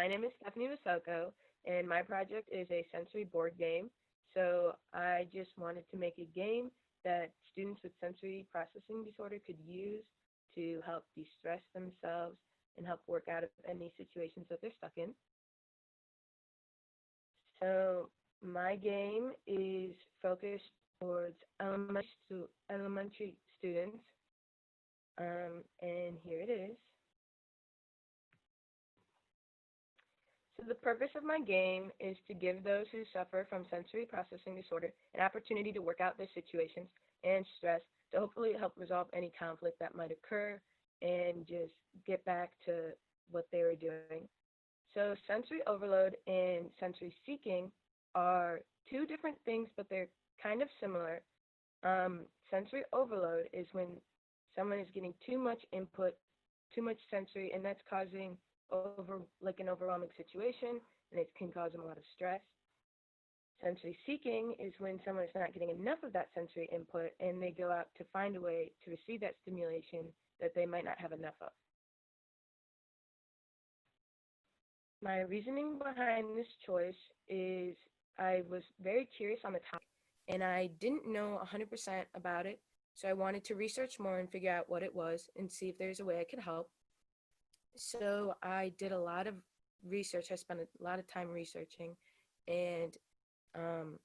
My name is Stephanie Vasoko, and my project is a sensory board game. So I just wanted to make a game that students with sensory processing disorder could use to help de-stress themselves and help work out of any situations that they're stuck in. So my game is focused towards elementary students, and here it is. So the purpose of my game is to give those who suffer from sensory processing disorder an opportunity to work out their situations and stress to hopefully help resolve any conflict that might occur and just get back to what they were doing. So sensory overload and sensory seeking are two different things, but they're kind of similar. Sensory overload is when someone is getting too much input, too much sensory, and that's causing an overwhelming situation, and it can cause them a lot of stress. Sensory seeking is when someone is not getting enough of that sensory input, and they go out to find a way to receive that stimulation that they might not have enough of. My reasoning behind this choice is I was very curious on the topic and I didn't know 100% about it. So I wanted to research more and figure out what it was and see if there's a way I could help. So I did a lot of research. I spent a lot of time researching and um,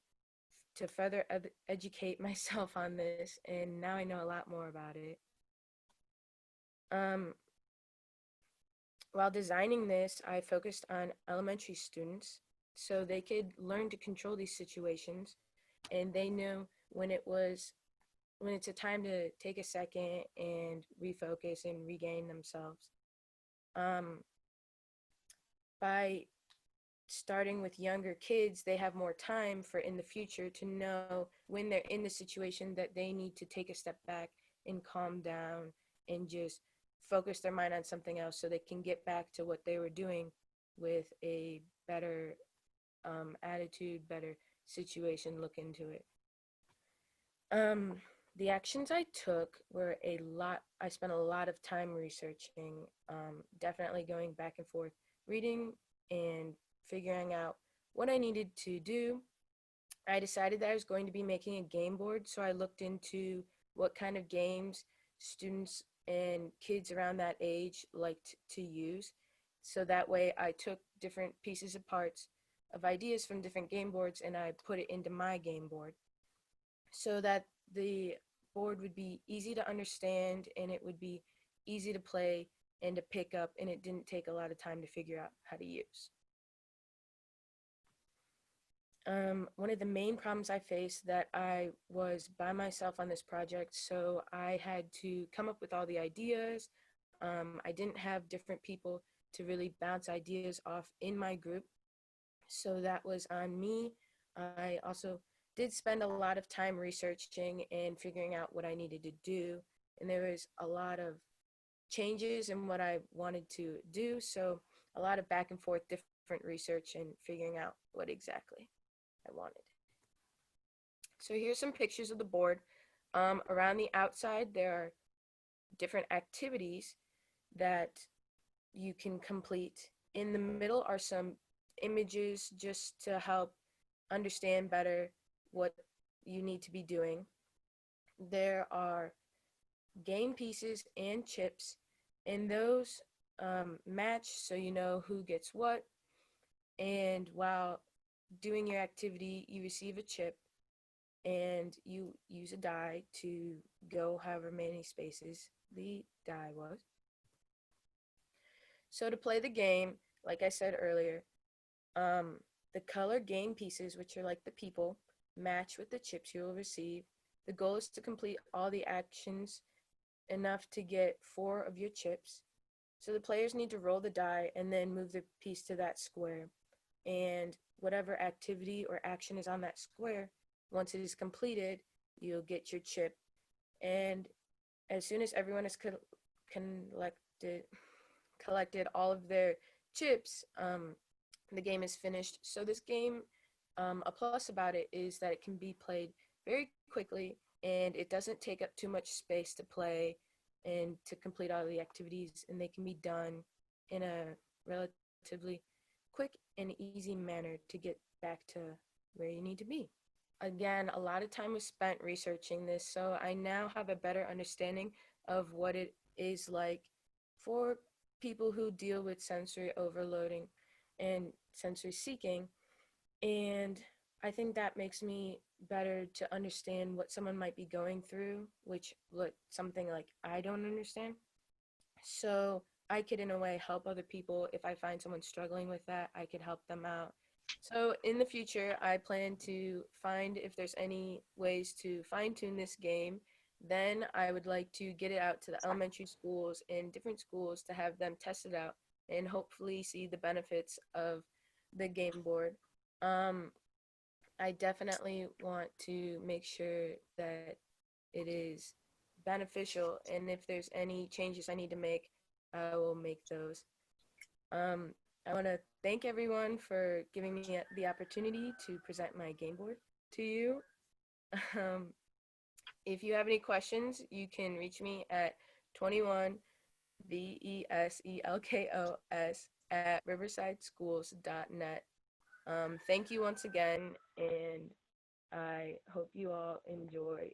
to further educate myself on this. And now I know a lot more about it. Um, While designing this, I focused on elementary students so they could learn to control these situations and they knew when it's a time to take a second and refocus and regain themselves. Um, by starting with younger kids, they have more time for in the future to know when they're in the situation that they need to take a step back and calm down and just focus their mind on something else so they can get back to what they were doing with a better attitude, better situation, look into it. Um, the actions I took were a lot. I spent a lot of time researching, definitely going back and forth, reading and figuring out what I needed to do. I decided that I was going to be making a game board, so I looked into what kind of games students and kids around that age liked to use. So that way I took different pieces of parts of ideas from different game boards and I put it into my game board so that the board would be easy to understand and it would be easy to play and to pick up, and it didn't take a lot of time to figure out how to use. One of the main problems I faced that I was by myself on this project, so I had to come up with all the ideas. I didn't have different people to really bounce ideas off in my group, so that was on me. I also did spend a lot of time researching and figuring out what I needed to do, and there was a lot of changes in what I wanted to do, so a lot of back and forth different research and figuring out what exactly I wanted. So here's some pictures of the board. Around the outside, there are different activities that you can complete. In the middle are some images just to help understand better what you need to be doing. There are game pieces and chips, and those match so you know who gets what. And while doing your activity, you receive a chip and you use a die to go however many spaces the die was. So to play the game, like I said earlier, the color game pieces, which are like the people, match with the chips you'll receive. The goal is to complete all the actions enough to get 4 of your chips. So the players need to roll the die and then move the piece to that square. And whatever activity or action is on that square, once it is completed, you'll get your chip. And as soon as everyone has collected all of their chips, the game is finished. So this game, a plus about it is that it can be played very quickly and it doesn't take up too much space to play and to complete all the activities, and they can be done in a relatively quick and easy manner to get back to where you need to be. Again, a lot of time was spent researching this, so I now have a better understanding of what it is like for people who deal with sensory overloading and sensory seeking. And I think that makes me better to understand what someone might be going through, which what something like I don't understand. So I could, in a way, help other people. If I find someone struggling with that, I could help them out. So in the future, I plan to find if there's any ways to fine tune this game. Then I would like to get it out to the elementary schools and different schools to have them test it out and hopefully see the benefits of the game board. Um, I definitely want to make sure that it is beneficial, and if there's any changes I need to make, I will make those. I want to thank everyone for giving me the opportunity to present my game board to you. Um, if you have any questions, you can reach me at 21 VESELKOS at riversideschools.net. Thank you once again, and I hope you all enjoy